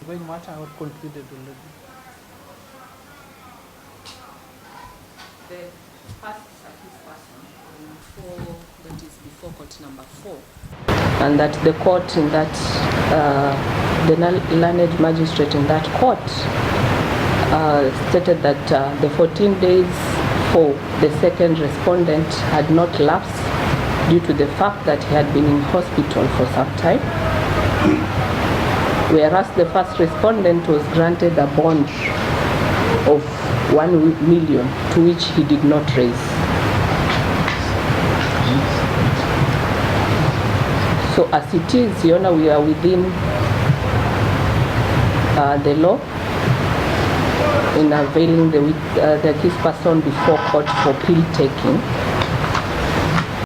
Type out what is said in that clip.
Going much I concluded already. The first accused person that is before court number 4. And that the court in that, the learned magistrate in that court stated that the 14 days for the second respondent had not lapsed due to the fact that he had been in hospital for some time, whereas the first respondent was granted a bond of 1 million to which he did not raise. So as it is, Your Honor, we are within the law in availing the accused person before court for plea taking.